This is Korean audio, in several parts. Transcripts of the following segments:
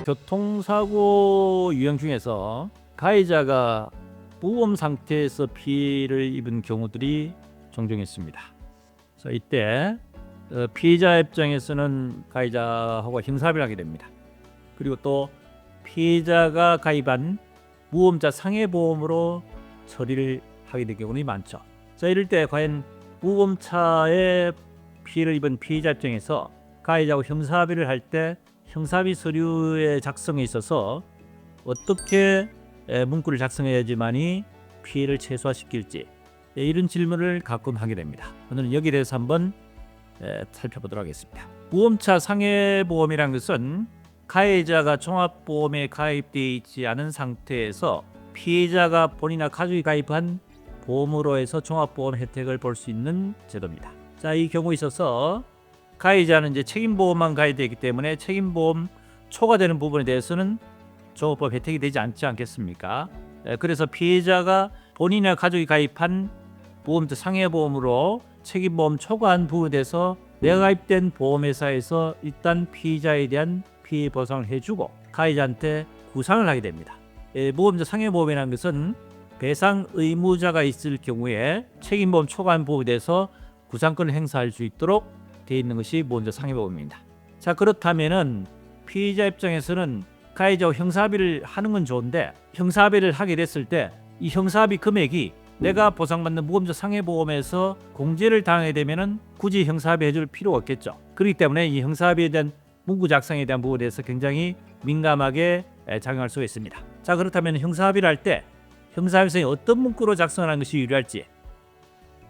교통사고 유형 중에서 가해자가 무보험 상태에서 피해를 입은 경우들이 종종 있습니다. 그래서 이때 피해자 입장에서는 가해자하고 형사합의를 하게 됩니다. 그리고 또 피해자가 가입한 무보험자 상해보험으로 처리를 하게 될 경우는 많죠. 자, 이럴 때 과연 무보험차에 피해를 입은 피해자 입장에서 가해자하고 형사합의를 할 때 형사합의 서류의 작성에 있어서 어떻게 문구를 작성해야지만이 피해를 최소화시킬지 이런 질문을 가끔 하게 됩니다. 오늘은 여기에 대해서 한번 살펴보도록 하겠습니다. 무보험차 상해보험이라는 것은 가해자가 종합보험에 가입되어 있지 않은 상태에서 피해자가 본인이나 가족이 가입한 보험으로 해서 종합보험 혜택을 볼 수 있는 제도입니다. 자, 이 경우에 있어서 가해자는 이제 책임보험만 가입되어 있기 때문에 책임보험 초과되는 부분에 대해서는 종합보험 혜택이 되지 않지 않겠습니까? 그래서 피해자가 본인이나 가족이 가입한 보험자 상해보험으로 책임보험 초과한 부분에 대해서 내가 가입된 보험회사에서 일단 피해자에 대한 피해 보상을 해주고 가해자한테 구상을 하게 됩니다. 보험자 상해보험이라는 것은 배상 의무자가 있을 경우에 책임보험 초과한 부분에 대해서 구상권을 행사할 수 있도록 되어 있는 것이 보험자 상해보험입니다. 자, 그렇다면은 피해자 입장에서는 가해자와 형사합의를 하는 건 좋은데 형사합의를 하게 됐을 때 이 형사합의 금액이 내가 보상받는 무보험자 상해보험에서 공제를 당하게 되면은 굳이 형사합의 해줄 필요가 없겠죠. 그렇기 때문에 이 형사합의에 대한 문구 작성에 대한 부분에 대해서 굉장히 민감하게 작용할 수가 있습니다. 자, 그렇다면 형사합의를 할 때 형사합의서에 어떤 문구로 작성하는 것이 유리할지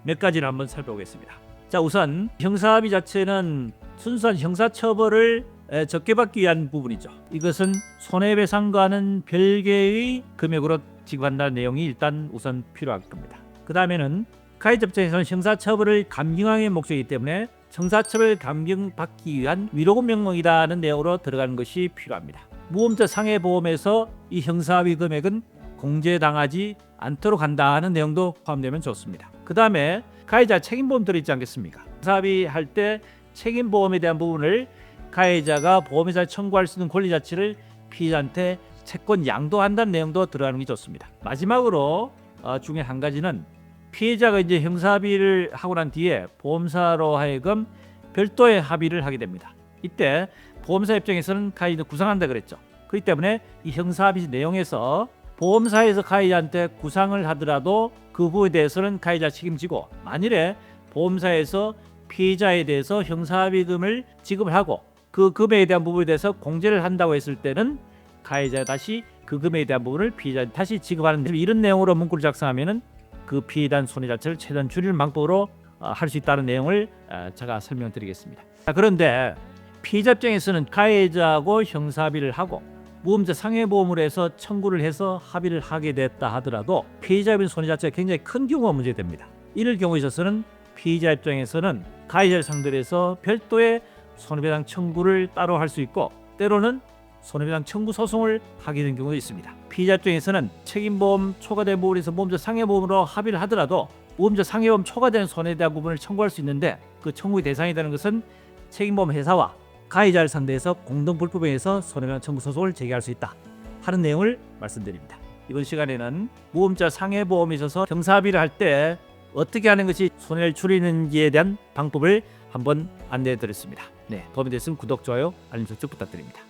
몇 가지를 한번 살펴보겠습니다. 자, 우선 형사합의 자체는 순수한 형사처벌을 적게 받기 위한 부분이죠. 이것은 손해배상과는 별개의 금액으로 지급한다는 내용이 일단 우선 필요할 겁니다. 그 다음에는 가해자 입장에서는 형사처벌을 감경하는 목적이기 때문에 형사처벌 감경받기 위한 위로금 명목이라는 내용으로 들어가는 것이 필요합니다. 무보험자 상해보험에서 이 형사합의 금액은 공제당하지 않도록 한다는 내용도 포함되면 좋습니다. 그 다음에 가해자 책임보험 들어있지 않겠습니까? 형사합의 할 때 책임보험에 대한 부분을 가해자가 보험회사에 청구할 수 있는 권리 자체를 피해자한테 채권 양도한다는 내용도 들어가는 게 좋습니다. 마지막으로 중에 한 가지는 피해자가 이제 형사합의를 하고 난 뒤에 보험사로 하여금 별도의 합의를 하게 됩니다. 이때 보험사 입장에서는 가해자 구상한다 그랬죠. 그렇기 때문에 이 형사합의 내용에서 보험사에서 가해자한테 구상을 하더라도 그 부분에 대해서는 가해자 책임지고 만일에 보험사에서 피해자에 대해서 형사합의금을 지급을 하고 그 금액에 대한 부분에 대해서 공제를 한다고 했을 때는 가해자가 다시 그 금액에 대한 부분을 피해자한테 다시 지급하는 이런 내용으로 문구를 작성하면은 그 피해에 대한 손해 자체를 최대한 줄이는 방법으로 할 수 있다는 내용을 제가 설명드리겠습니다. 그런데 피해자 입장에서는 가해자하고 형사합의를 하고 무보험자 상해보험으로 해서 청구를 해서 합의를 하게 됐다 하더라도 피해자에 대한 손해 자체가 굉장히 큰 경우가 문제됩니다. 이럴 경우에 있어서는 피해자 입장에서는 가해자를 상대로 해서 별도의 손해배상 청구를 따로 할 수 있고 때로는 손해배상 청구 소송을 하게 된 경우도 있습니다. 피해자 입장에서는 책임보험 초과된 부분에서 무보험자 상해보험으로 합의를 하더라도 무보험자 상해보험 초과된 손해에 대한 부분을 청구할 수 있는데 그 청구의 대상이 되는 것은 책임보험 회사와 가해자를 상대해서 공동불법행위에서 손해배상 청구 소송을 제기할 수 있다 하는 내용을 말씀드립니다. 이번 시간에는 무보험자 상해보험에 있어서 형사합의를 할 때 어떻게 하는 것이 손해를 줄이는지에 대한 방법을 한번 안내해 드렸습니다. 네, 도움이 됐으면 구독, 좋아요, 알림 설정 부탁드립니다.